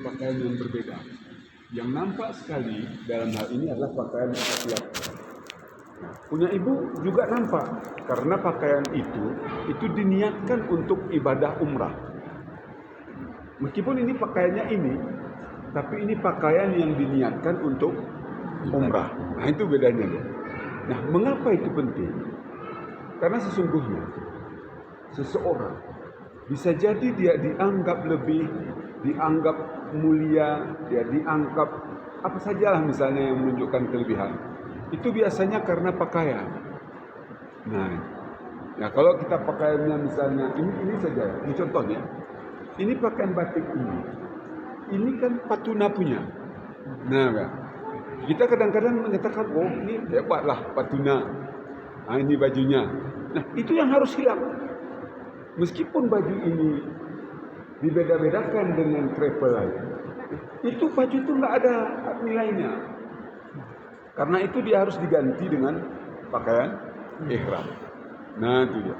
pakaian yang berbeda. Yang nampak sekali dalam hal ini adalah pakaian laki-laki. Punya ibu juga nampak, karena pakaian itu diniatkan untuk ibadah umrah. Meskipun ini pakaiannya ini, tapi ini pakaian yang diniatkan untuk umrah. Nah, itu bedanya dia. Nah, mengapa itu penting? Karena sesungguhnya seseorang bisa jadi dia dianggap lebih, dianggap mulia, dia dianggap apa sajalah misalnya yang menunjukkan kelebihan. Itu biasanya karena pakaian. Nah, ya kalau kita pakaiannya misalnya ini saja, ini contohnya. Ini pakaian batik ini. Ini kan Patuna punya. Nah, kan? Kita kadang-kadang mengatakan, oh ini hebatlah Patuna. Nah, ini bajunya. Nah, itu yang harus hilang. Meskipun baju ini dibeda-bedakan dengan travel lain, itu baju itu nggak ada nilainya. Karena itu dia harus diganti dengan pakaian ihram. Nah, itu dia.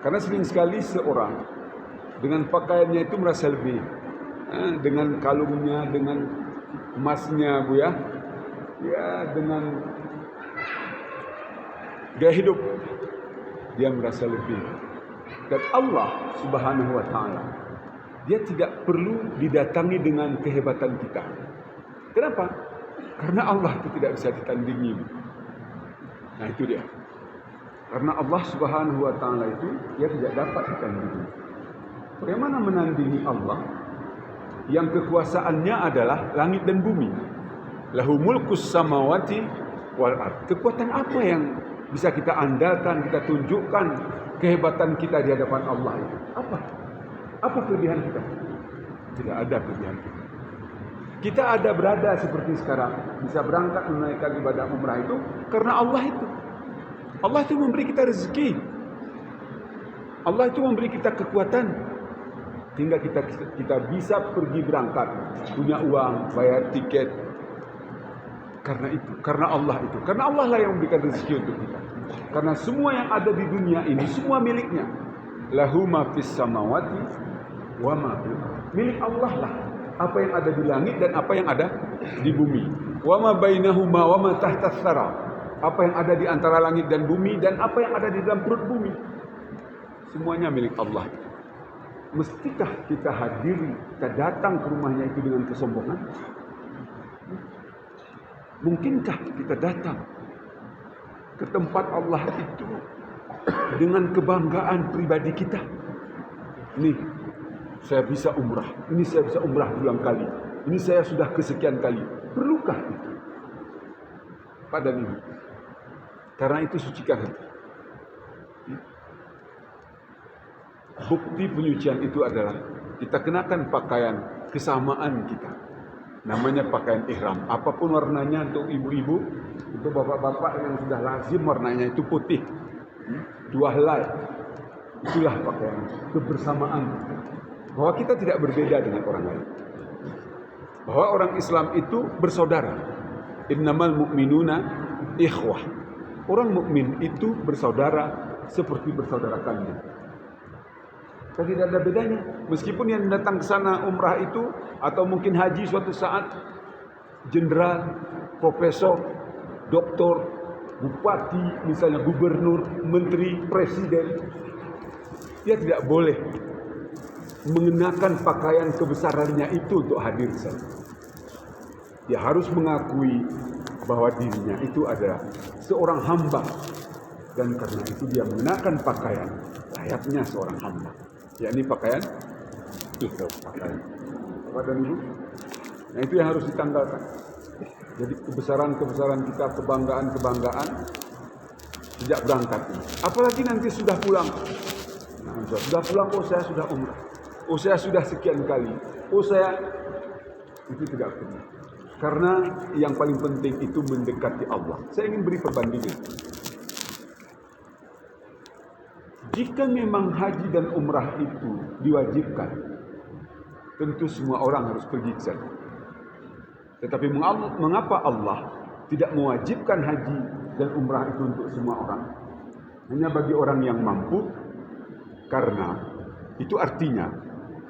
Karena sering sekali seorang dengan pakaiannya itu merasa lebih, dengan kalungnya, dengan emasnya, Bu ya, dengan gaya hidup dia merasa lebih. Dan Allah Subhanahu wa taala, dia tidak perlu didatangi dengan kehebatan kita. Kenapa? Karena Allah itu tidak bisa ditandingi. Nah, itu dia. Karena Allah Subhanahu wa taala itu dia tidak dapat ditandingi. Bagaimana menandingi Allah yang kekuasaannya adalah langit dan bumi? Lahu mulkus samawati wal ard. Kekuatan apa yang bisa kita andalkan, kita tunjukkan kehebatan kita di hadapan Allah itu? Apa kelebihan kita? Tidak ada kelebihan kita. Kita ada berada seperti sekarang, bisa berangkat menunaikan ibadah umrah itu karena Allah itu. Allah itu memberi kita rezeki. Allah itu memberi kita kekuatan hingga kita bisa pergi berangkat, punya uang, bayar tiket. Karena itu, karena Allah itu. Karena Allah lah yang memberikan rezeki untuk kita. Karena semua yang ada di dunia ini semua miliknya. Lahu ma fis samawati wa ma fil ardh. Milik Allah lah apa yang ada di langit dan apa yang ada di bumi. Wa ma bainahuma wa ma tahtas tsara. Apa yang ada di antara langit dan bumi dan apa yang ada di dalam perut bumi. Semuanya milik Allah. Mestikah kita hadiri, kita datang ke rumahnya itu dengan kesombongan? Mungkinkah kita datang ke tempat Allah itu dengan kebanggaan pribadi kita? Nih, saya bisa umrah. Ini saya bisa umrah berulang kali. Ini saya sudah kesekian kali. Perlukah itu? Pada ini. Karena itu sucikan hati. Bukti penyucian itu adalah kita kenakan pakaian kesamaan kita. Namanya pakaian ihram. Apapun warnanya untuk ibu-ibu, untuk bapak-bapak yang sudah lazim warnanya itu putih. Dua helai. Itulah pakaian kebersamaan. Bahwa kita tidak berbeda dengan orang lain. Bahwa orang Islam itu bersaudara. Innamal mu'minuna ikhwah. Orang mukmin itu bersaudara seperti bersaudara kalian. Tidak ada bedanya. Meskipun yang datang ke sana umrah itu atau mungkin haji suatu saat jenderal, profesor, doktor, bupati, misalnya gubernur, menteri, presiden, dia tidak boleh mengenakan pakaian kebesarannya itu untuk hadir di sana. Dia harus mengakui bahwa dirinya itu adalah seorang hamba dan karena itu dia mengenakan pakaian layaknya seorang hamba. Yakni pakaian ihram, pakaian. Bapak dan Ibu, nah itu yang harus ditanggalkan. Jadi kebesaran-kebesaran kita, kebanggaan-kebanggaan sejak berangkat. Apalagi nanti sudah pulang. Nah, sudah pulang, oh saya sudah umrah. Oh saya sudah sekian kali. Oh saya, itu tidak perlu. Karena yang paling penting itu mendekati Allah. Saya ingin beri perbandingan. Jika memang haji dan umrah itu diwajibkan, tentu semua orang harus pergi ke sana. Tetapi mengapa Allah tidak mewajibkan haji dan umrah itu untuk semua orang? Hanya bagi orang yang mampu, karena itu artinya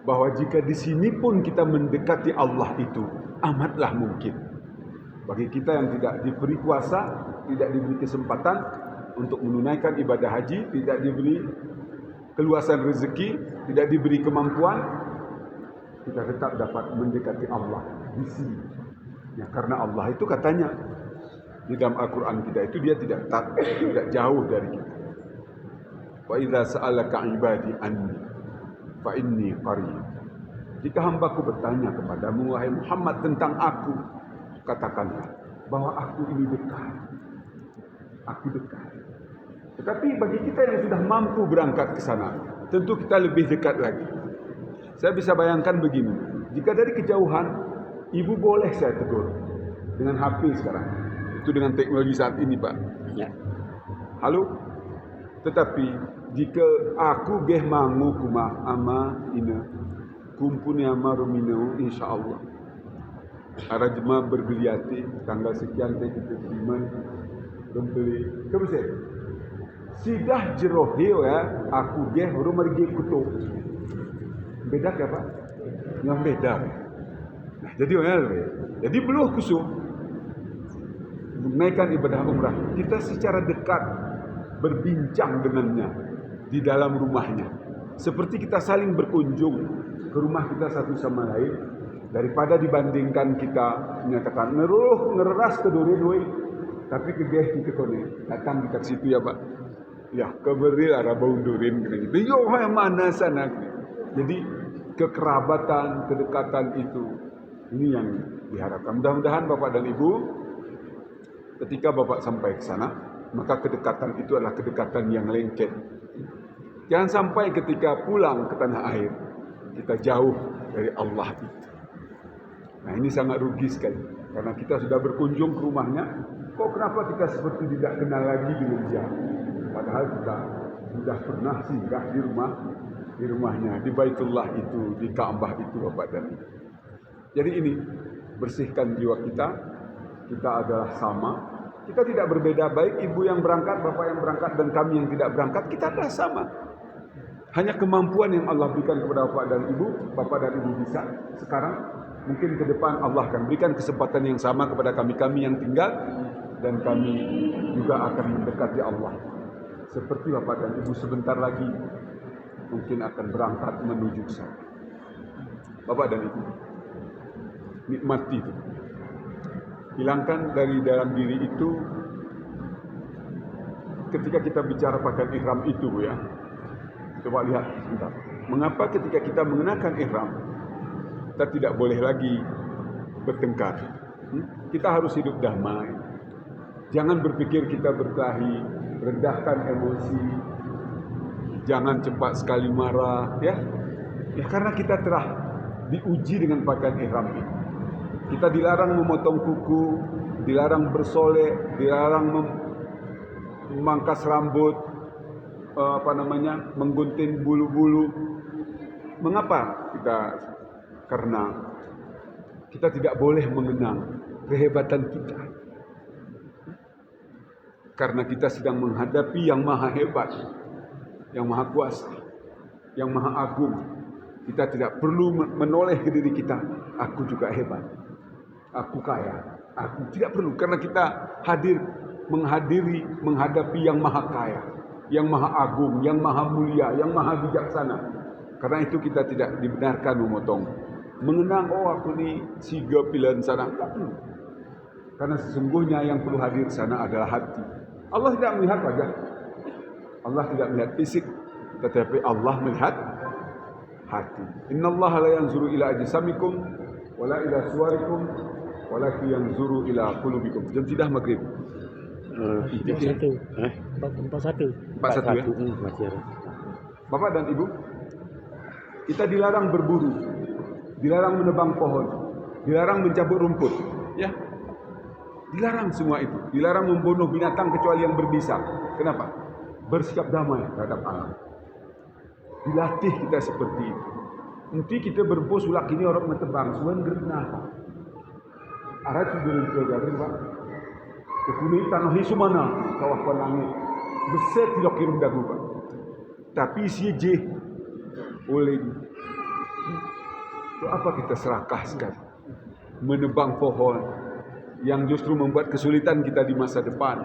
bahwa jika di sini pun kita mendekati Allah itu amatlah mungkin. Bagi kita yang tidak diberi kuasa, tidak diberi kesempatan untuk menunaikan ibadah haji, tidak diberi keluasan rezeki, tidak diberi kemampuan, kita tetap dapat mendekati Allah di sini. Ya, karena Allah itu katanya di dalam Al-Quran kita itu dia tidak jauh dari kita. Wa idza sa'alaka ibadi anni fa inni qarib. Jika hambaku bertanya kepadamu wahai Muhammad tentang aku, katakanlah bahwa aku ini dekat. Aku dekat. Tetapi bagi kita yang sudah mampu berangkat ke sana, tentu kita lebih dekat lagi. Saya bisa bayangkan begini, jika dari kejauhan, ibu boleh saya tegur dengan HP sekarang. Itu dengan teknologi saat ini, Pak. Ya. Halo? Tetapi jika aku geh mangu kuma ama ina kumpuni ama rumino insyaallah. Arajma bergeliati tanggal sekian kita terima beli kebesar. Sidah jerohio ya, aku geh rumah pergi kutu. Beda ke Pak? Yang beda. Nah, jadi belum kusuk menaikkan ibadah umrah. Kita secara dekat berbincang dengannya di dalam rumahnya. Seperti kita saling berkunjung ke rumah kita satu sama lain daripada dibandingkan kita menyatakan ngeras ke doi tapi kegeh kita kone datang dekat situ ya Pak. Ya, keberil arah baundurin gitu. Yo yang mana sana? Jadi kekerabatan, kedekatan itu ini yang diharapkan. Mudah-mudahan Bapak dan Ibu ketika Bapak sampai ke sana, maka kedekatan itu adalah kedekatan yang lengket. Jangan sampai ketika pulang ke tanah air kita jauh dari Allah itu. Nah, ini sangat rugi sekali karena kita sudah berkunjung ke rumahnya, kok kenapa kita seperti tidak kenal lagi dengan dia? Padahal kita sudah pernah singgah di rumahnya, di Baitullah itu, di Ka'bah itu Bapak dan Ibu. Jadi ini bersihkan jiwa kita. Kita adalah sama. Kita tidak berbeda, baik ibu yang berangkat, bapak yang berangkat, dan kami yang tidak berangkat, kita adalah sama. Hanya kemampuan yang Allah berikan kepada bapak dan ibu bisa. Sekarang, mungkin ke depan Allah akan berikan kesempatan yang sama kepada kami yang tinggal, dan kami juga akan mendekati Allah. Seperti bapak dan ibu sebentar lagi, mungkin akan berangkat menuju ke sana. Bapak dan ibu, nikmati itu. Hilangkan dari dalam diri itu ketika kita bicara pakaian ihram itu ya. Coba lihat sebentar. Mengapa ketika kita mengenakan ihram kita tidak boleh lagi bertengkar? Kita harus hidup damai. Jangan berpikir kita berkelahi, rendahkan emosi. Jangan cepat sekali marah ya. Ya karena kita telah diuji dengan pakaian ihram ini. Kita dilarang memotong kuku, dilarang bersolek, dilarang memangkas rambut, menggunting bulu-bulu. Mengapa? Karena kita tidak boleh mengenang kehebatan kita. Karena kita sedang menghadapi yang maha hebat, yang maha kuasa, yang maha agung. Kita tidak perlu menoleh ke diri kita, aku juga hebat. Aku kaya, aku tidak perlu karena kita menghadapi yang maha kaya, yang maha agung, yang maha mulia, yang maha bijaksana. Karena itu kita tidak dibenarkan mengenang aku ni siga pilihan sana. Karena sesungguhnya yang perlu hadir sana adalah hati. Allah tidak melihat wajah, Allah tidak melihat fisik, tetapi Allah melihat hati. Innallaha la yanzuru ila ajsamikum wala ila suwarikum walakin yanzuru ila qulubikum. Jam sudah maghrib. 41 ya? Bapak dan Ibu, kita dilarang berburu, dilarang menebang pohon, dilarang mencabut rumput, ya. Dilarang semua itu, dilarang membunuh binatang kecuali yang berbisa. Kenapa? Bersikap damai terhadap alam. Dilatih kita seperti itu. Nanti kita berbos ulak ini orang menebang, suan gerna. Arah sudah dikeluarkan Pak. Kekuni tanah hisu mana kawah langit. Besar tidak kirim dagu Pak. Tapi si je oleh Untuk apa kita serakah sekali menebang pohon yang justru membuat kesulitan kita di masa depan,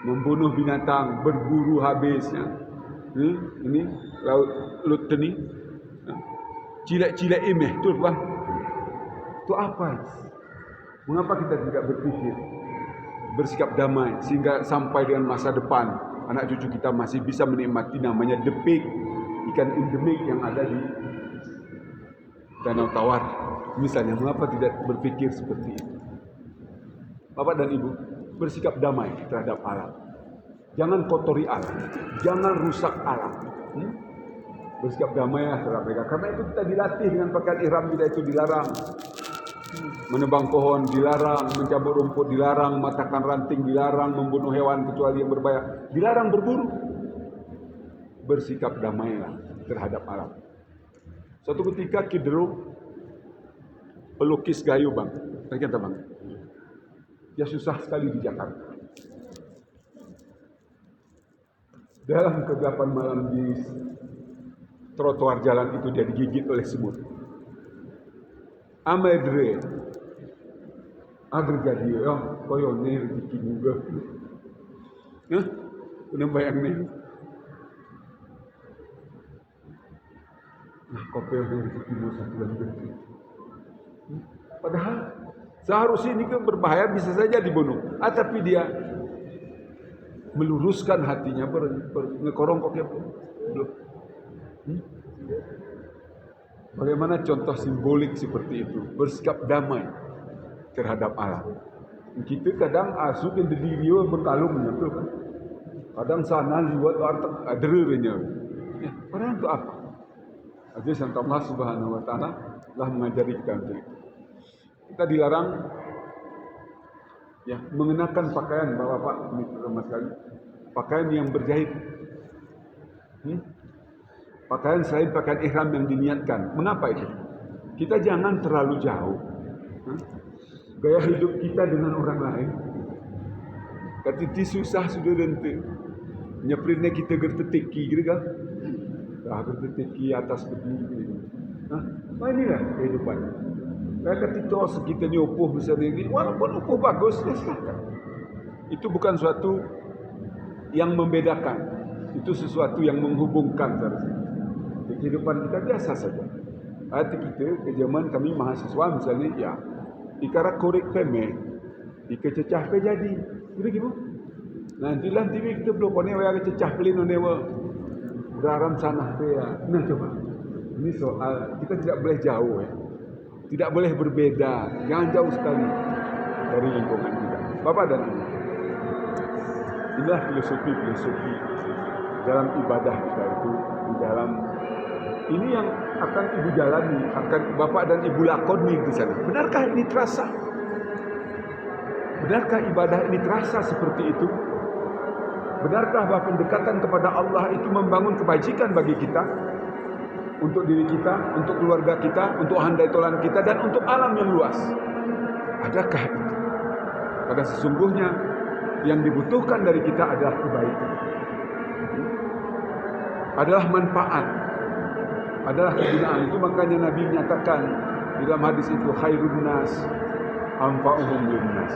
membunuh binatang, berburu habisnya. Ini laut teni, cilek-cilek imeh, betul bang? Itu apa? Mengapa kita tidak berpikir, bersikap damai sehingga sampai dengan masa depan anak cucu kita masih bisa menikmati namanya depik, ikan endemik yang ada di Danau Tawar. Misalnya, mengapa tidak berpikir seperti itu? Bapak dan Ibu, bersikap damai terhadap alam. Jangan kotori alam, jangan rusak alam. Bersikap damai terhadap mereka. Karena itu kita dilatih dengan pakaian ihram kita itu dilarang. Menebang pohon dilarang, mencabut rumput dilarang, mematahkan ranting dilarang, membunuh hewan kecuali yang berbahaya dilarang, berburu. Bersikap damailah terhadap alam. Suatu ketika Kidro, pelukis Gayo bang, ternyata bang, dia susah sekali di Jakarta. Dalam kegelapan malam di trotoar jalan itu dia digigit oleh semut. Amedre, agar jadi koyo nih rezeki juga. Udah bayang nih. Nah, kopi yang rezeki satu lagi. Padahal seharusnya ini kan berbahaya, bisa saja dibunuh. Tapi dia meluruskan hatinya, ngekorong koknya belum. Bagaimana contoh simbolik seperti itu? Bersikap damai terhadap alam. Kita kadang asukin di diri berkalungnya, betul kan? Kadang sana liwat adrernya. Padahal itu apa? Aziz yang Allah Subhanahu Wa Taala telah mengajari kita untuk itu. Kita dilarang mengenakan pakaian, bapak ini terutama sekali, pakaian yang berjahit. Pakaian selain pakaian ihram yang diniatkan. Mengapa itu? Kita jangan terlalu jauh. Gaya hidup kita dengan orang lain. Katiti susah sudah nanti. Nyeprinnya kita gerteteki, gitu kan? Gerteteki atas berdiri. Nah inilah kehidupan. Ketika kita ni upuh misalnya ini, walaupun upuh bagus, ya silakan. Itu bukan suatu yang membedakan. Itu sesuatu yang menghubungkan. Kehidupan kita biasa saja. Hati kita, ke zaman kami mahasiswa misalnya, ya, ikarak korek peme, ikececah pe jadi. Jadi gitu. Nantilah TV kita belum pernah waya kececah pelin onewa. Beraram sana pe ya. Nah coba. Ini soal kita tidak boleh jauh ya. Tidak boleh berbeda. Jangan jauh sekali dari lingkungan kita. Bapak dan Ibu. Inilah filosofi dalam ibadah kita itu, di dalam ini yang akan Ibu jalani, akan Bapak dan Ibu lakoni di sana. Benarkah ini terasa? Benarkah ibadah ini terasa seperti itu? Benarkah bahwa pendekatan kepada Allah itu membangun kebajikan bagi kita? Untuk diri kita, untuk keluarga kita, untuk handai tolan kita, dan untuk alam yang luas. Adakah itu? Pada sesungguhnya yang dibutuhkan dari kita adalah kebaikan. Adalah manfaat. Adalah kegunaan. Itu makanya Nabi menyatakan di dalam hadis itu, khairun nas anfa'uhum linnas.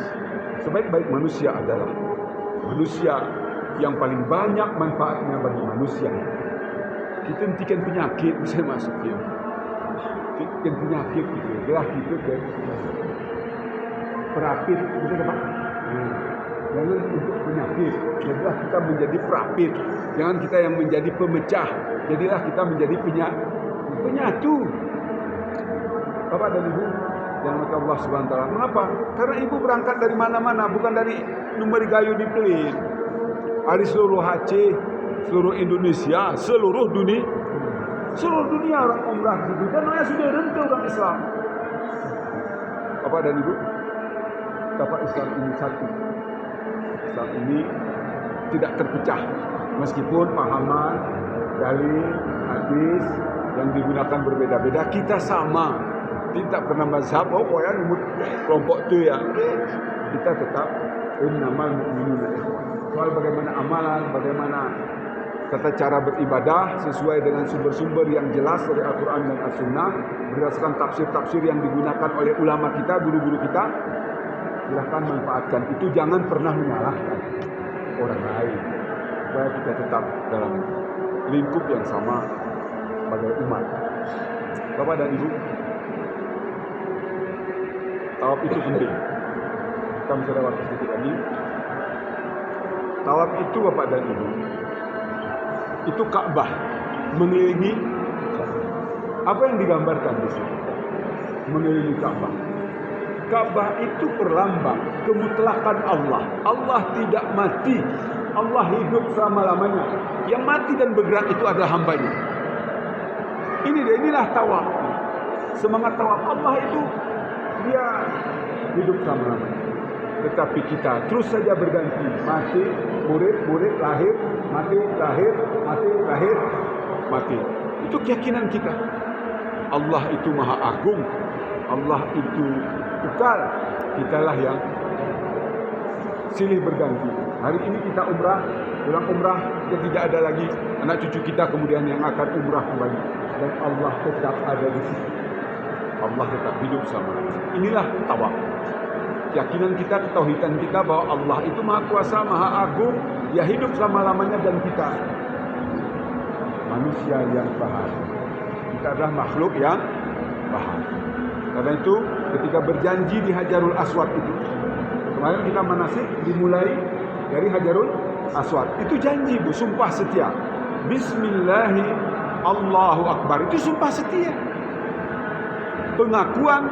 Sebaik-baik manusia adalah manusia yang paling banyak manfaatnya bagi manusia. Kita hentikan penyakit bisa masuk ya. Hentikan penyakit gitu. Adalah kita kan perapit, kita dapat. Jangan untuk penyakit. Jadilah kita menjadi perapit. Jangan kita yang menjadi pemecah. Jadilah kita menjadi penyatu. Bapak dan Ibu yang maka Allah Subhanahu wa taala. Mengapa? Karena Ibu berangkat dari mana-mana, bukan dari Numeri Gayo di Pelin. Dari seluruh Aceh, seluruh Indonesia, seluruh dunia orang umrah itu. Dan orang sudah rentu orang Islam. Bapak dan Ibu, betapa Islam ini satu. Islam ini tidak terpecah. Meskipun pahaman, dalil, hadis yang digunakan berbeda-beda, kita sama. Tidak pernah mazhab, yang kelompok itu ya. Kita tetap innamal mu'minuna ikhwah. Soal bagaimana amalan, bagaimana tata cara beribadah sesuai dengan sumber-sumber yang jelas dari Al-Quran dan As-Sunnah, berdasarkan tafsir-tafsir yang digunakan oleh ulama kita, guru-guru kita. Silahkan manfaatkan itu, jangan pernah menyalahkan orang lain, supaya kita tetap dalam lingkup yang sama sebagai umat. Bapak dan Ibu, tawaf itu penting. Kita masih ada waktu sedikit lagi. Tawaf itu, Bapak dan Ibu, itu Ka'bah mengelilingi. Apa yang digambarkan di sini? Mengelilingi Ka'bah. Ka'bah itu perlambang kemutlakan Allah. Allah tidak mati. Allah hidup selama-lamanya. Yang mati dan bergerak itu adalah hambanya. Inilah tawaf. Semangat tawaf Allah itu, dia hidup selama-lamanya. Tetapi kita terus saja berganti. Mati, murid, lahir, mati, lahir, mati, lahir, mati. Itu keyakinan kita. Allah itu Maha Agung. Allah itu kekal. Kitalah yang silih berganti. Hari ini kita umrah, pulang umrah, kita tidak ada lagi anak cucu kita kemudian yang akan umrah kembali. Dan Allah tetap ada di situ. Allah tetap hidup sama. Inilah tawaf. Keyakinan kita, ketauhidan kita bahwa Allah itu Maha Kuasa, Maha Agung, Dia hidup selama-lamanya, dan kita manusia yang bahagia. Kita adalah makhluk yang bahagia. Karena itu ketika berjanji di Hajarul Aswad itu, kemarin kita manasik dimulai dari Hajarul Aswad. Itu janji, Bu, sumpah setia. Bismillahi Allahu Akbar. Itu sumpah setia. Pengakuan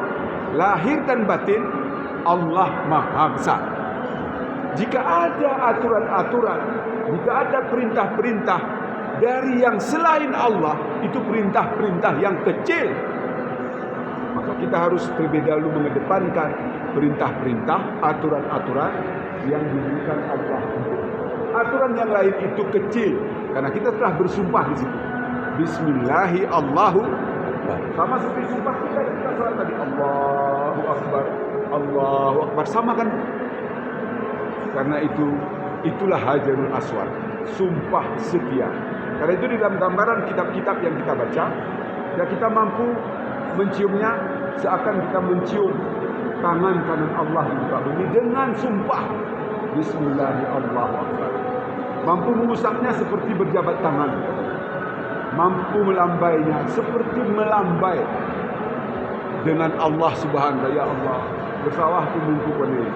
lahir dan batin Allah Maha Besar. Jika ada aturan-aturan, jika ada perintah-perintah dari yang selain Allah, itu perintah-perintah yang kecil, maka kita harus terlebih dahulu mengedepankan perintah-perintah, aturan-aturan yang diberikan Allah. Aturan yang lain itu kecil, karena kita telah bersumpah di situ. Bismillahi Allahu Akbar. Sama seperti sumpah kita salat tadi, Allahu Akbar, Allahu Akbar, sama kan? Karena itulah Hajarul Aswad, sumpah setia. Karena itu di dalam gambaran kitab-kitab yang kita baca, ya kita mampu menciumnya seakan kita mencium tangan kanan Allah di muka bumi dengan sumpah Bismillahirrahmanirrahim. Mampu mengusapnya seperti berjabat tangan, mampu melambainya seperti melambai dengan Allah Subhanahu wa ta'ala. Ya Allah, bersawah tumbuhku ini.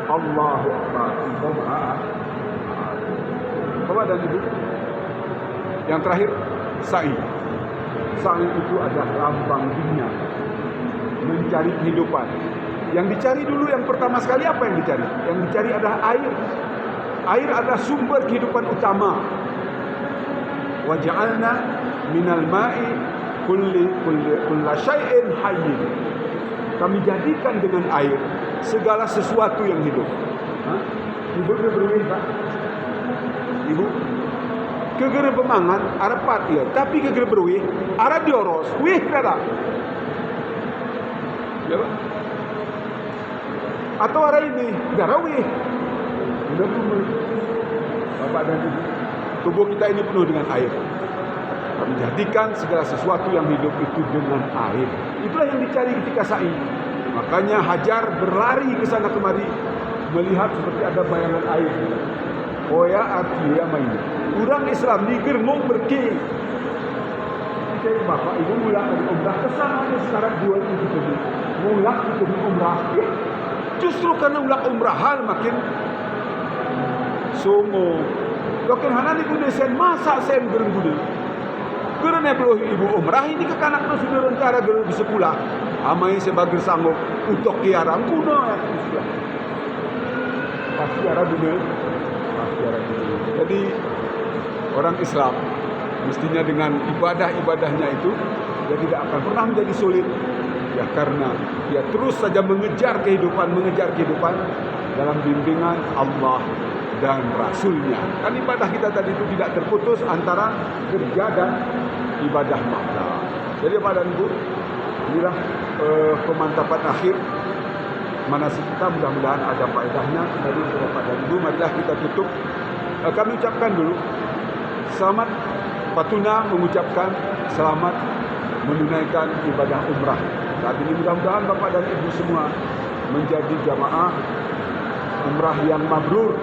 Allahu Akbar. Bapak dan Ibu, yang terakhir, sa'i. Sa'i itu adalah lambang dunia, mencari kehidupan. Yang dicari dulu yang pertama sekali apa yang dicari? Yang dicari adalah air. Air adalah sumber kehidupan utama. Wa ja'alna minal ma'i kulla syai'in hayyin. Kami jadikan dengan air segala sesuatu yang hidup. Ibu beruih, Pak. Ibu kegere bemangan arapat ya, tapi kegere beruih ara dioros, wih dah. Ya, Pak. Atau ara ini garawih. Sudah penuh. Bapak dan Ibu, tubuh kita ini penuh dengan air. Kami jadikan segala sesuatu yang hidup itu dengan air. Itulah yang dicari ketika sa'i. Makanya Hajar berlari ke sana kemari melihat seperti ada bayangan air. Oya artinya main. Orang Islam ni germong berki. Jadi Bapak Ibu mulak dari umrah kesana sekarang 2 mulak itu di umrah. Justru karena ulak umrahan makin songo. Dokin hanan ibu desen masa sen gereng-gereng. Karena belum ibu umrah ini ke kanak no sudah rencana gereng bisa pula. Amai sebagai sanggup untuk kiarang kuno. Pasti arah dunia. Jadi orang Islam mestinya dengan ibadah-ibadahnya itu dia tidak akan pernah menjadi sulit. Ya karena dia terus saja mengejar kehidupan dalam bimbingan Allah dan Rasulnya. Kan ibadah kita tadi itu tidak terputus antara kerja dan ibadah mata. Jadi Bapak dan Ibu, inilah pemantapan akhir manasik kita, mudah-mudahan ada faedahnya. Jadi Bapak dan Ibu, marilah kita tutup. Kami ucapkan dulu Selamat Patuna mengucapkan selamat menunaikan ibadah umrah. Saat ini mudah-mudahan Bapak dan Ibu semua menjadi jamaah umrah yang mabrur,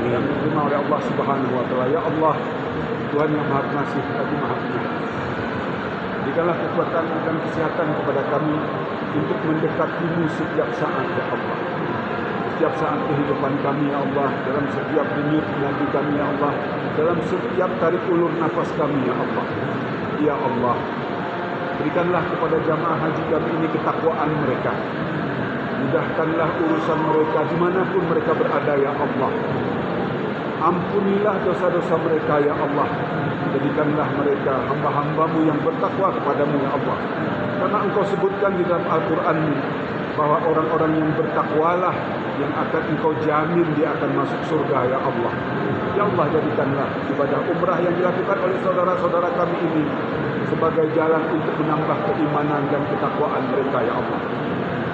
yang diterima oleh Allah Subhanahu wa taala. Ya Allah, Tuhan yang Maha Pengasih lagi Maha Penyayang, berikanlah kekuatan dan kesehatan kepada kami untuk mendekati-Mu setiap saat, ya Allah. Setiap saat kehidupan kami, ya Allah, dalam setiap denyut nadi kami, ya Allah, dalam setiap tarik ulur nafas kami, ya Allah. Ya Allah, berikanlah kepada jamaah haji kami ini ketakwaan mereka. Mudahkanlah urusan mereka dimanapun mereka berada, ya Allah. Ampunilah dosa-dosa mereka, ya Allah. Jadikanlah mereka hamba-hamba-Mu yang bertakwa kepada-Mu, ya Allah. Karena Engkau sebutkan di dalam Al-Quran bahwa orang-orang yang bertakwalah yang akan Engkau jamin dia akan masuk surga, ya Allah. Ya Allah, jadikanlah ibadah umrah yang dilakukan oleh saudara-saudara kami ini sebagai jalan untuk menambah keimanan dan ketakwaan mereka, ya Allah.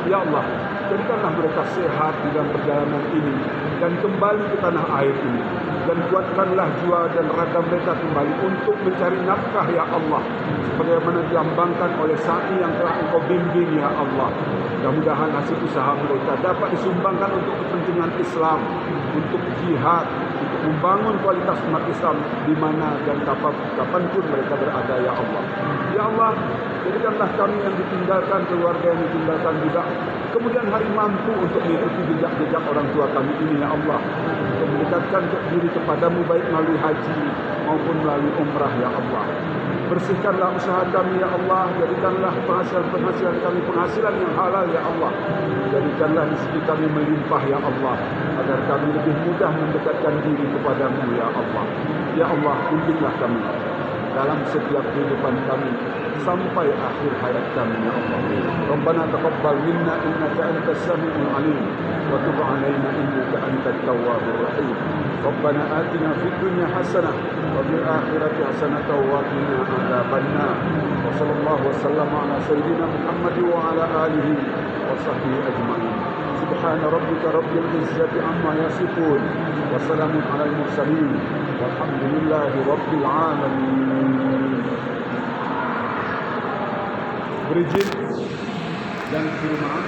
Ya Allah, jadikanlah mereka sehat di dalam perjalanan ini dan kembali ke tanah air ini, dan kuatkanlah jiwa dan raga mereka kembali untuk mencari nafkah, ya Allah, sebagaimana dilambangkan oleh sa'i yang telah Engkau bimbing, ya Allah. Mudah-mudahan hasil usaha mereka dapat disumbangkan untuk kepentingan Islam, untuk jihad, untuk membangun kualitas umat Islam di mana dan kapanpun mereka berada, ya Allah. Ya Allah, jadikanlah kami yang ditinggalkan, keluarga yang ditinggalkan juga kemudian hari mampu untuk mengikuti jejak-jejak orang tua kami ini, ya Allah, untuk mendekatkan diri kepada-Mu baik melalui haji maupun melalui umrah, ya Allah. Bersihkanlah usaha kami, ya Allah. Jadikanlah penghasilan kami penghasilan yang halal, ya Allah. Jadikanlah rezeki kami melimpah, ya Allah, agar kami lebih mudah mendekatkan diri kepada-Mu, ya Allah. Ya Allah, bimbinglah kami dalam setiap kehidupan kami sampai akhir hayat kami, ya Allah. Rabbana taqabbal minna innaka antas samiul alim wa tub alaina innaka antat tawwabur rahim. Rabbana atina fid dunya hasanah wa fil akhirati hasanah wa qina adzabannar. Wa sallallahu wasallam ala sayyidina Muhammad wa ala alihi wa sahbihi ajma'in. Subhana rabbika rabbil izzati amma yasifun wa salamun alal mursalin walhamdulillahi rabbil alamin. Berizin dan terima maaf